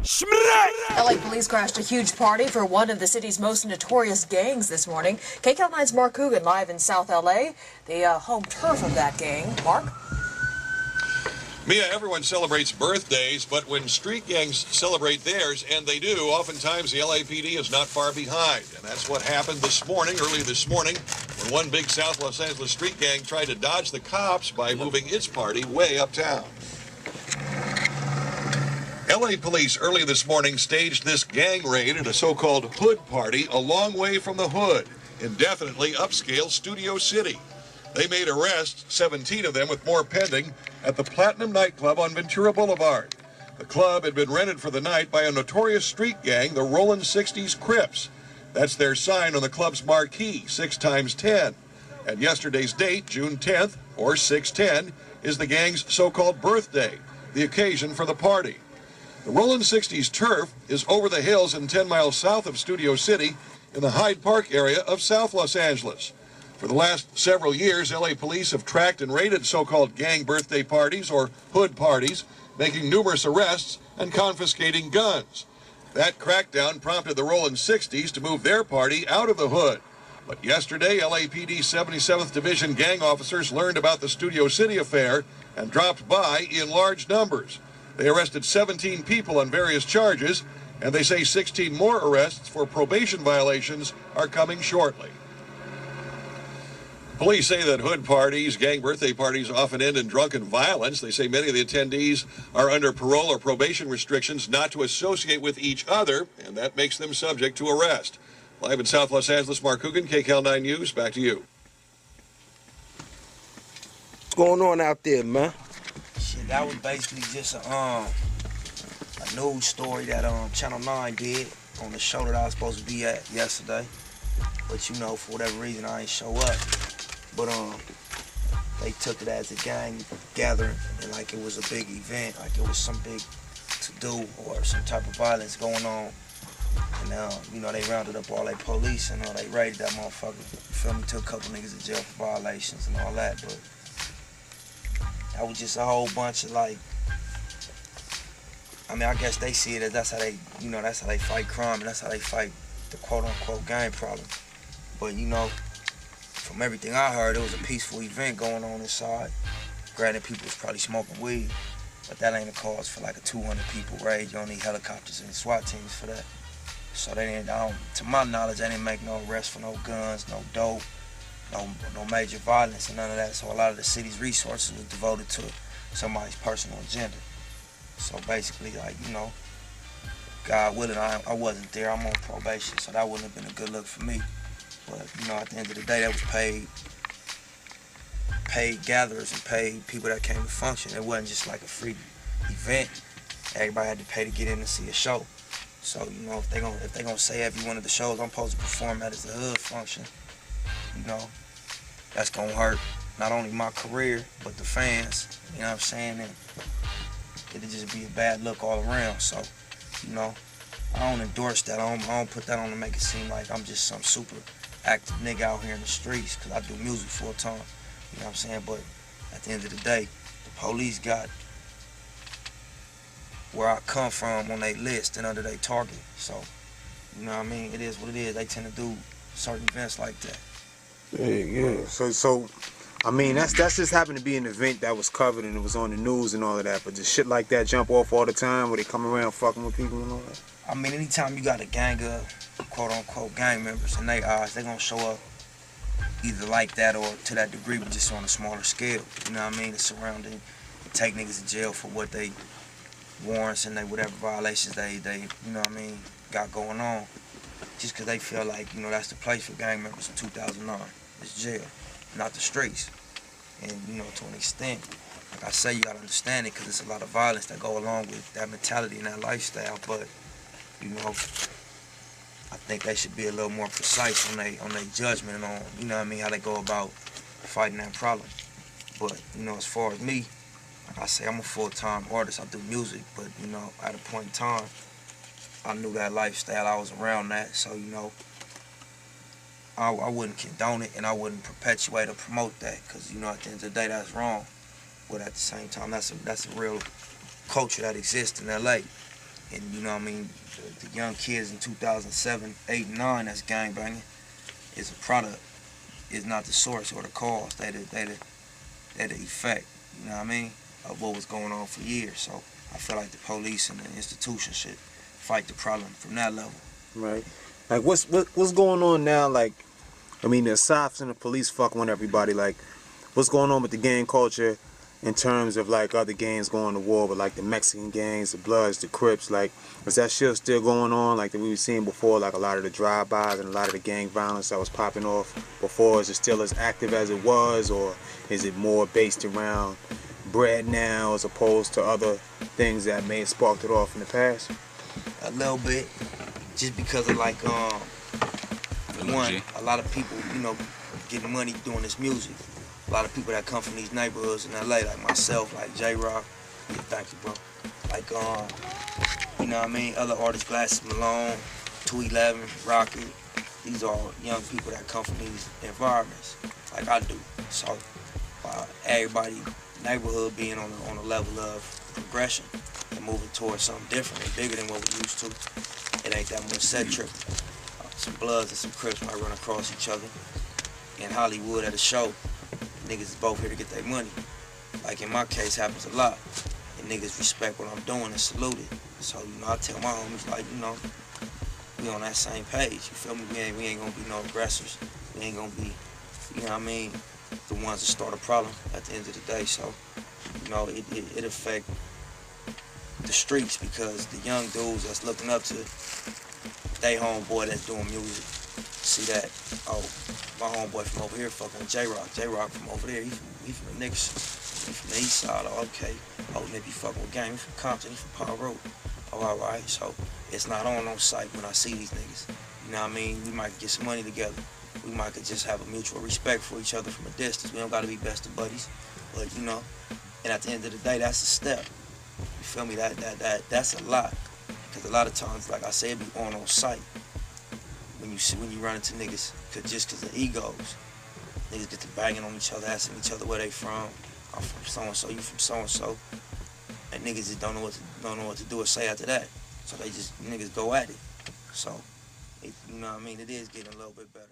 LA police crashed a huge party for one of the city's most notorious gangs this morning. KCAL9's Mark Coogan live in South LA, the home turf of that gang. Mark? Mia, everyone celebrates birthdays, but when street gangs celebrate theirs, and they do, oftentimes the LAPD is not far behind. And that's what happened early this morning, when one big South Los Angeles street gang tried to dodge the cops by moving its party way uptown. LA police early this morning staged this gang raid at a so-called hood party a long way from the hood, indefinitely upscale Studio City. They made arrests, 17 of them with more pending, at the Platinum nightclub on Ventura Boulevard. The club had been rented for the night by a notorious street gang, the Rollin' 60s Crips. That's their sign on the club's marquee, 6x10. And yesterday's date, June 10th, or 6/10, is the gang's so-called birthday, the occasion for the party. The Rollin' 60s turf is over the hills and 10 miles south of Studio City in the Hyde Park area of South Los Angeles. For the last several years, LA police have tracked and raided so-called gang birthday parties or hood parties, making numerous arrests and confiscating guns. That crackdown prompted the Rollin' 60s to move their party out of the hood. But yesterday, LAPD 77th Division gang officers learned about the Studio City affair and dropped by in large numbers. They arrested 17 people on various charges, and they say 16 more arrests for probation violations are coming shortly. Police say that hood parties, gang birthday parties, often end in drunken violence. They say many of the attendees are under parole or probation restrictions not to associate with each other, and that makes them subject to arrest. Live in South Los Angeles, Mark Coogan, KCAL9 News. Back to you. What's going on out there, man? Shit, that was basically just a news story that Channel 9 did on the show that I was supposed to be at yesterday. But you know, for whatever reason, I ain't show up. But they took it as a gang gathering, and like it was a big event, like it was some big to-do or some type of violence going on. And you know, they rounded up all their police and they raided that motherfucker. You feel me? Took a couple niggas in jail for violations and all that. But that was just a whole bunch of like, I mean, I guess they see it as that's how they, you know, that's how they fight crime and that's how they fight the quote-unquote gang problem. But you know, from everything I heard, it was a peaceful event going on inside. Granted, people was probably smoking weed, but that ain't a cause for like a 200 people raid. You don't need helicopters and SWAT teams for that. So they didn't, to my knowledge, they didn't make no arrests for no guns, no dope, no major violence and none of that. So a lot of the city's resources was devoted to somebody's personal agenda. So basically, like, you know, God willing, I wasn't there. I'm on probation, so that wouldn't have been a good look for me. But, you know, at the end of the day, that was paid gatherers and paid people that came to function. It wasn't just like a free event. Everybody had to pay to get in and see a show. So, you know, if they gonna say every one of the shows I'm supposed to perform at is a hood function, you know, that's gonna hurt not only my career, but the fans, you know what I'm saying? And it'd just be a bad look all around. So, you know, I don't endorse that. I don't put that on to make it seem like I'm just some super active nigga out here in the streets, because I do music full time, you know what I'm saying? But at the end of the day, the police got where I come from on their list and under their target. So, you know what I mean? It is what it is. They tend to do certain events like that. Yeah. So I mean, that's just happened to be an event that was covered and it was on the news and all of that. But just shit like that jump off all the time where they come around fucking with people and all that. I mean, anytime you got a gang of quote-unquote gang members in their eyes, they're going to show up either like that or to that degree, but just on a smaller scale. You know what I mean? The surrounding, take niggas to jail for what they warrants and they whatever violations they you know what I mean, got going on. Just because they feel like, you know, that's the place for gang members in 2009. It's jail, not the streets. And, you know, to an extent, like I say, you got to understand it because there's a lot of violence that go along with that mentality and that lifestyle. But, you know, I think they should be a little more precise on their judgment and on, you know what I mean, how they go about fighting that problem. But, you know, as far as me, like I say, I'm a full-time artist. I do music, but, you know, at a point in time, I knew that lifestyle. I was around that, so, you know, I wouldn't condone it and I wouldn't perpetuate or promote that because, you know, at the end of the day, that's wrong. But at the same time, that's a real culture that exists in LA. And you know what I mean, the young kids in 2007, 8, 9 that's gangbanging is a product, is not the source or the cause. They the effect, you know what I mean, of what was going on for years. So I feel like the police and the institution should fight the problem from that level. Right. Like what's going on now? Like, I mean, the Asafs and the police fucking with everybody. Like, what's going on with the gang culture in terms of like other gangs going to war with like the Mexican gangs, the Bloods, the Crips? Like, is that shit still going on? Like that we were seeing before, like a lot of the drive-bys and a lot of the gang violence that was popping off before. Is it still as active as it was, or is it more based around bread now as opposed to other things that may have sparked it off in the past? A little bit, just because of like one, a lot of people, you know, getting money doing this music. A lot of people that come from these neighborhoods in LA, like myself, like J-Rock, yeah, thank you, bro. Like, you know what I mean, other artists, Glasses Malone, 211, Rocket. These are young people that come from these environments, like I do. So, everybody, neighborhood being on a level of progression and moving towards something different and bigger than what we used to. It ain't that much set tripping. Some Bloods and some Crips might run across each other in Hollywood at a show. Niggas is both here to get their money. Like in my case, happens a lot. And niggas respect what I'm doing and salute it. So, you know, I tell my homies, like, you know, we on that same page. You feel me? We ain't gonna be no aggressors. We ain't gonna be, you know what I mean, the ones that start a problem at the end of the day. So, you know, it affect the streets because the young dudes that's looking up to they homeboy that's doing music see that, oh, my homeboy from over here fucking with J-Rock. J-Rock from over there, he from the Nipsey. He from the east side. Oh, okay. Oh, Nippy fucking with gang. He from Compton. He from Power Road. Oh, all right. So it's not on site when I see these niggas. You know what I mean? We might get some money together. We might could just have a mutual respect for each other from a distance. We don't got to be best of buddies. But, you know, and at the end of the day, that's a step. You feel me? That's a lot. Because a lot of times, like I said, it be on site. When you run into niggas, just cause of egos, niggas get to banging on each other, asking each other where they from. I'm from so and so, you from so and so, and niggas just don't know what to do or say after that. So they just niggas go at it. So, you know what I mean? It is getting a little bit better.